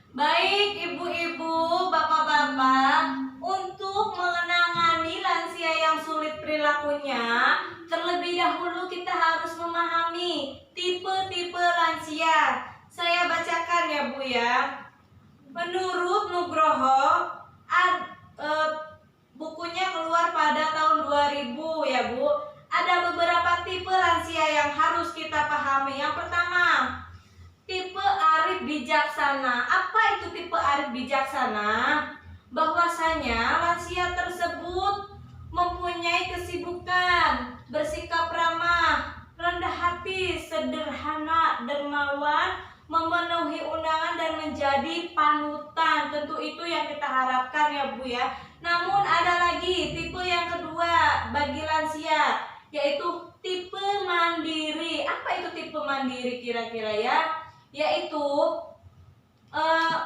Baik ibu-ibu, bapak-bapak, untuk menangani lansia yang sulit perilakunya, terlebih dahulu kita harus memahami tipe-tipe lansia. Saya bacakan ya Bu ya. Menurut Nugroho, bukunya keluar pada tahun 2000 ya Bu. Ada beberapa tipe lansia yang harus kita pahami. Yang pertama, tipe arif bijaksana. Apa itu tipe arif bijaksana? Bahwasanya lansia tersebut mempunyai kesibukan, bersikap ramah, rendah hati, sederhana, dermawan, memenuhi undangan dan menjadi panutan. Tentu itu yang kita harapkan ya Bu ya. Namun ada lagi tipe yang kedua bagi lansia, yaitu tipe mandiri. Apa itu tipe mandiri kira-kira ya? Yaitu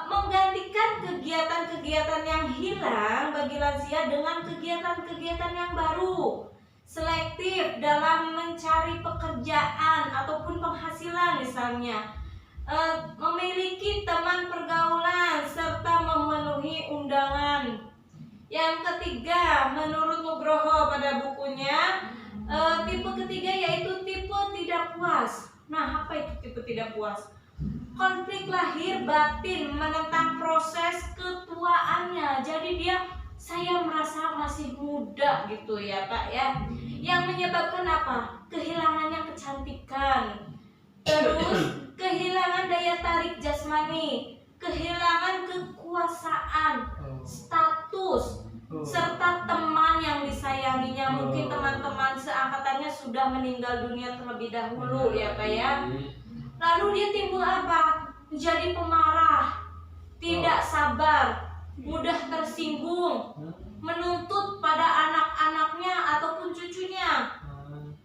menggantikan kegiatan-kegiatan yang hilang bagi lansia dengan kegiatan-kegiatan yang baru. Selektif dalam mencari pekerjaan ataupun penghasilan misalnya. Memiliki teman pergaulan serta memenuhi undangan. Yang ketiga, menurut Nugroho pada bukunya, tipe ketiga yaitu tipe tidak puas. Nah, apa itu tipe tidak puas? Konflik lahir batin menentang proses ketuaannya. Jadi saya merasa masih muda gitu ya Pak ya. Yang menyebabkan apa? Kehilangannya kecantikan. Terus kehilangan daya tarik jasmani, kehilangan kekuasaan, status, serta teman yang disayanginya. Mungkin teman-teman seangkatannya sudah meninggal dunia terlebih dahulu ya Pak ya. Lalu dia timbul apa? Menjadi pemarah, tidak sabar, mudah tersinggung, menuntut pada anak-anaknya ataupun cucunya.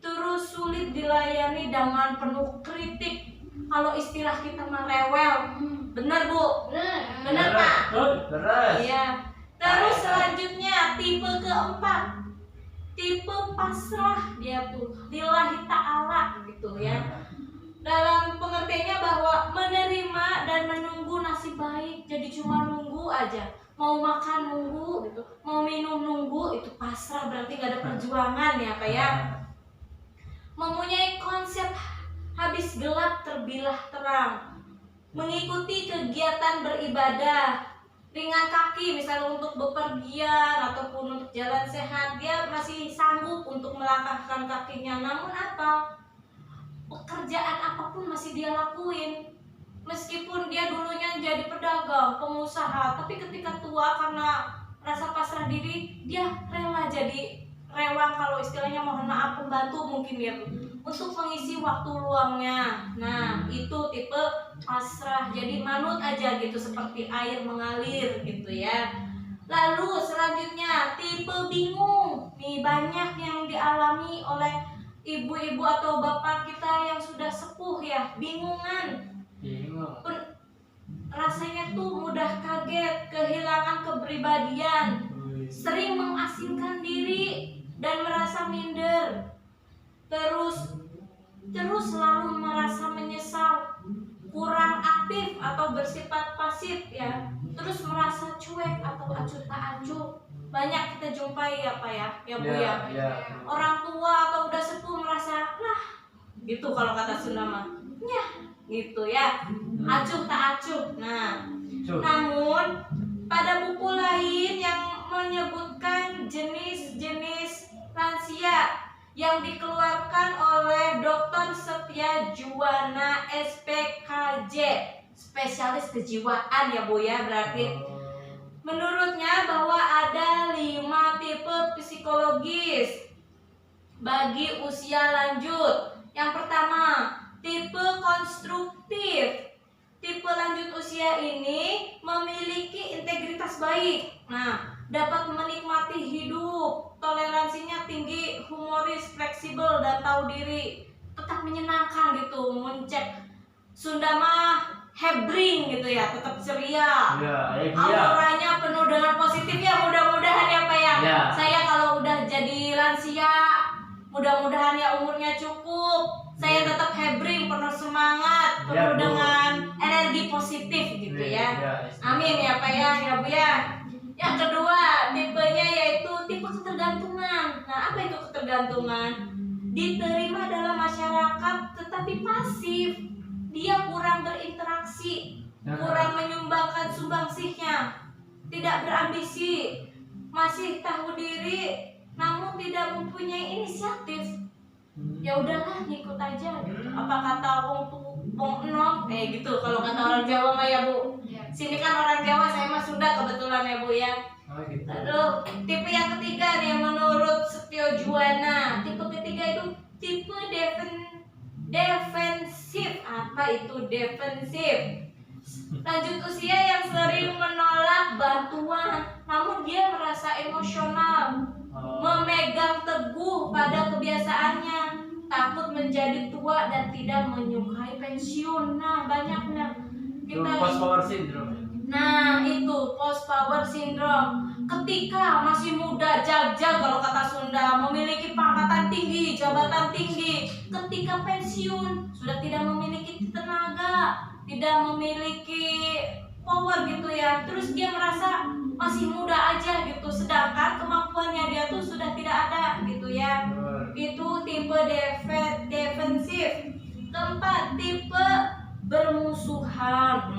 Terus sulit dilayani dengan penuh kritik. Kalau istilah kita mah rewel. Benar Bu? Benar Pak? Iya. Terus selanjutnya tipe keempat, tipe pasrah. Dia tuh lillahi ta'ala gitu ya. Dalam pengertiannya bahwa menerima dan menunggu nasib baik. Jadi cuma nunggu aja. Mau makan nunggu gitu, mau minum nunggu, itu pasrah, berarti gak ada perjuangan ya Pak ya. Mempunyai konsep habis gelap terbilah terang, mengikuti kegiatan beribadah ringan kaki, misalnya untuk bepergian ataupun untuk jalan sehat, dia masih sanggup untuk melangkahkan kakinya. Namun apa? Pekerjaan apapun masih dia lakuin. Meskipun dia dulunya jadi pedagang, pengusaha, tapi ketika tua karena rasa pasrah diri, dia rela jadi rewang, kalau istilahnya mohon maaf pembantu mungkin dia tuh, untuk mengisi waktu luangnya. Nah itu tipe pasrah, jadi manut aja gitu seperti air mengalir gitu ya. Lalu selanjutnya tipe bingung. Nih banyak yang dialami oleh ibu-ibu atau bapak kita yang sudah sepuh ya, bingungan. Rasanya tuh mudah kaget, kehilangan kepribadian, sering mengasingkan diri dan merasa minder, terus selalu merasa menyesal, kurang aktif atau bersifat pasif ya, terus merasa cuek atau acuh tak acuh. Banyak kita jumpai ya Pak ya Bu ya. Orang tua atau udah sepuh merasa lah gitu, kalau kata Sunda mah nyah gitu ya, acuh tak acuh. Nah, namun pada buku lain yang menyebutkan jenis-jenis lansia yang dikeluarkan oleh Dr. Setia Juwana SPKJ, spesialis kejiwaan ya Bu ya, berarti menurutnya bahwa ada 5 tipe psikologis bagi usia lanjut. Yang pertama, tipe konstruktif. Tipe lanjut usia ini memiliki integritas baik. Nah, dapat menikmati hidup, toleransinya tinggi, humoris, fleksibel dan tahu diri, tetap menyenangkan gitu, muncek. Sunda mah hebring gitu ya, tetap ceria. Auranya penuh dengan positif ya, mudah-mudahan ya Pak ya. Saya kalau udah jadi lansia, mudah-mudahan ya umurnya cukup, saya tetap hebring, penuh semangat, penuh dengan energi energi positif gitu ya. Ya, Amin ya Pak ya Bu ya. Yang kedua tipenya yaitu tipe ketergantungan. Nah, apa itu ketergantungan? Diterima dalam masyarakat tetapi pasif. Dia kurang berinteraksi, kurang menyumbangkan sumbangsihnya, tidak berambisi, masih tahu diri, namun tidak mempunyai inisiatif. Ya udahlah, ngikut aja gitu. Apa kata wong enom gitu kalau kata orang Jawa mah ya Bu. Sini kan orang Jawa, saya mah Sunda kebetulan ya Bu ya. gitu. Lalu tipe yang ketiga nih menurut Setio Juwana, tipe ketiga itu tipe defensif. Apa itu defensif? Lanjut usia yang sering menolak bantuan, namun dia merasa emosional, memegang teguh pada kebiasaannya, takut menjadi tua dan tidak menyukai pensiun. Nah, banyaknya kita Post power syndrome. Nah, itu post power syndrome. Ketika masih muda, jag-jag kalau kata Sunda, memiliki pangkatan tinggi, jabatan tinggi, ketika pensiun sudah tidak memiliki tenaga, tidak memiliki power gitu ya. Terus dia merasa masih muda aja gitu, sedangkan kemampuannya dia tuh sudah tidak ada gitu ya. Itu tipe defensif. Keempat, tipe bermusuhan.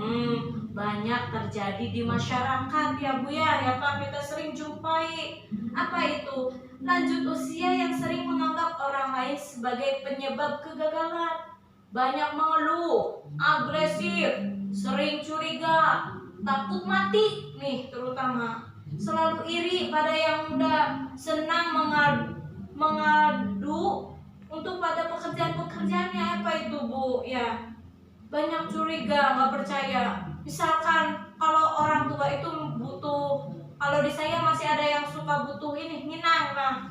Banyak terjadi di masyarakat ya Bu ya Pak, kita sering jumpai. Apa itu? Lanjut usia yang sering menganggap orang lain sebagai penyebab kegagalan, banyak mengeluh, agresif, sering curiga, takut mati nih terutama, selalu iri pada yang muda, senang mengadu untuk pada pekerjaan-pekerjaannya. Apa itu Bu ya? Banyak curiga, nggak percaya. Misalkan kalau orang tua itu butuh, kalau di saya masih ada yang suka butuh ini nginang, nah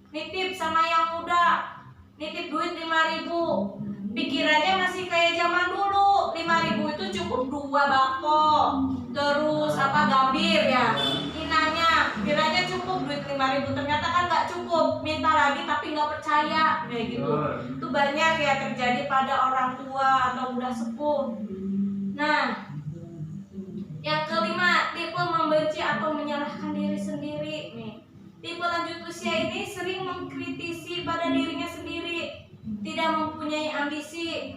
nitip sama yang muda, nitip duit 5.000, pikirannya masih kayak zaman dulu. 5.000 itu cukup 2 bako, terus gambir ya, kiranya cukup duit 5.000, ternyata kan nggak cukup, minta lagi tapi nggak percaya kayak gitu. Itu banyak ya terjadi pada orang tua atau udah sepuh. Nah, yang kelima, tipe membenci atau menyalahkan diri sendiri nih. Tipe lanjut usia ini sering mengkritisi pada dirinya sendiri, tidak mempunyai ambisi,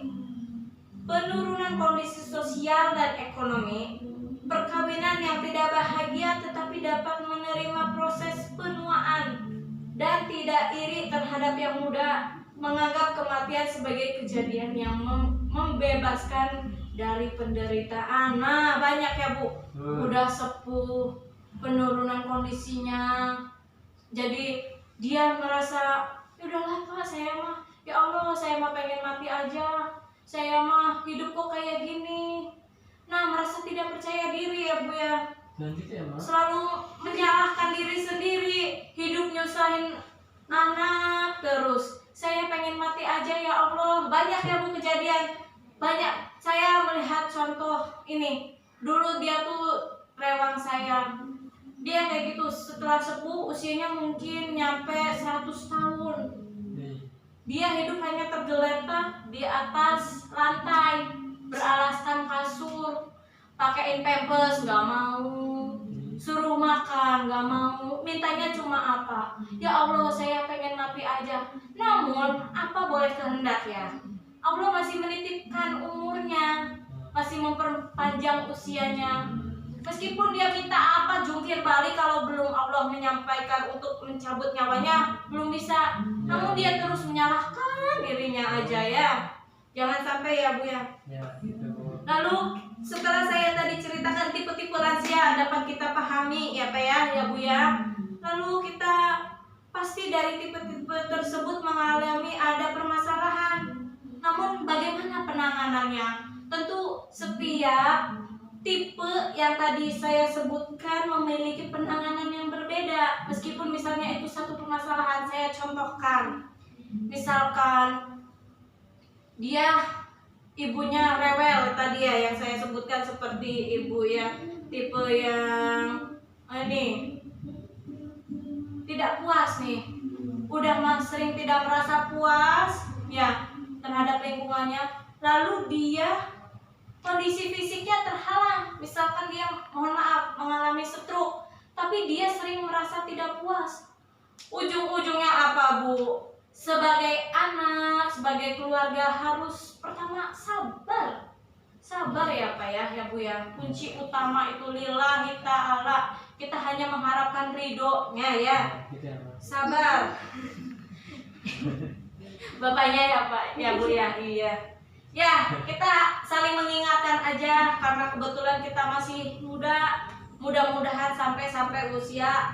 penurunan kondisi sosial dan ekonomi, perkawinan yang tidak bahagia tetapi dapat menerima proses penuaan, dan tidak iri terhadap yang muda, menganggap kematian sebagai kejadian yang membebaskan dari penderitaan. Nah, banyak ya Bu, udah sepuh, penurunan kondisinya, jadi dia merasa udahlah Pak, saya mah ya Allah, saya mah pengen mati aja, saya mah hidup kok kayak gini. Nah, merasa tidak percaya diri ya Bu ya, selalu menyalahkan diri sendiri, hidup nyusahin anak terus, saya pengen mati aja ya Allah. Banyak ya Bu kejadian, banyak. Saya melihat contoh ini, dulu dia tuh rewang saya, dia kayak gitu, setelah sepuh usianya mungkin nyampe 100 tahun, dia hidup hanya tergeletak di atas lantai, beralaskan kasur, pakein pampers nggak mau, suruh makan nggak mau, mintanya cuma apa? Ya Allah, saya pengen mati aja. Namun apa boleh kehendak ya, Allah masih menitipkan umurnya, masih memperpanjang usianya. Meskipun dia minta apa, jungkir balik, kalau belum Allah menyampaikan untuk mencabut nyawanya, belum bisa. Namun dia terus menyalahkan dirinya aja ya. Jangan sampai ya Bu ya. Lalu setelah saya tadi ceritakan tipe-tipe lansia dapat kita pahami ya Pak ya Bu ya. Lalu kita pasti dari tipe-tipe tersebut mengalami ada permasalahan. Namun bagaimana penanganannya? Tentu setiap tipe yang tadi saya sebutkan memiliki penanganan yang berbeda. Meskipun misalnya itu satu permasalahan, saya contohkan. Misalkan dia ibunya rewel tadi ya, yang saya sebutkan seperti ibu ya, tipe yang ini tidak puas nih, udah sering tidak merasa puas ya terhadap lingkungannya, lalu dia kondisi fisiknya terhalang, misalkan dia mohon maaf mengalami stroke, tapi dia sering merasa tidak puas. Ujung-ujungnya apa, Bu? Sebagai anak, sebagai keluarga harus pertama sabar. Sabar ya Pak ya Bu ya. Kunci utama itu lillahi ta'ala. Kita hanya mengharapkan ridhonya ya. Sabar. Bapaknya ya Pak, ya Bu ya. Iya. Ya, kita saling mengingatkan aja karena kebetulan kita masih muda. Mudah-mudahan sampai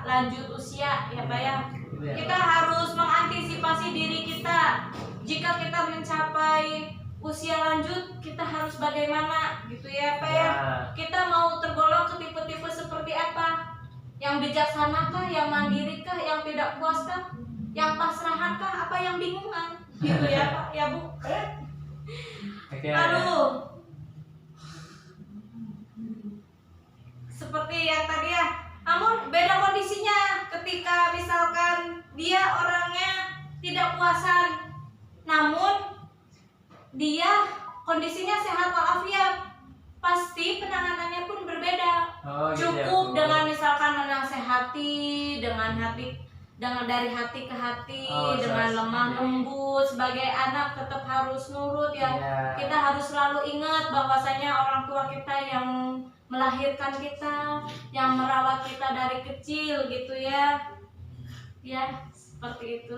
lanjut usia ya Pak ya. Kita harus mengantisipasi diri kita. Jika kita mencapai usia lanjut, kita harus bagaimana gitu ya Pak ya. Kita mau tergolong ke tipe-tipe seperti apa? Yang bijaksanakah, yang mandirikah, yang tidak puaskah, yang pasrahankah, apa yang bingungan gitu ya Pak ya Bu. Aduh, seperti yang tadi ya. Namun beda kondisinya ketika misalkan dia orangnya tidak puasan, namun dia kondisinya sehat walafiat, pasti penanganannya pun berbeda. Cukup dengan misalkan menasehati dengan dari hati ke hati, dengan lemah lembut. Sebagai anak tetap harus nurut ya. Kita harus selalu ingat bahwasanya orang tua kita yang melahirkan kita, yang merawat kita dari kecil gitu ya. Ya, seperti itu.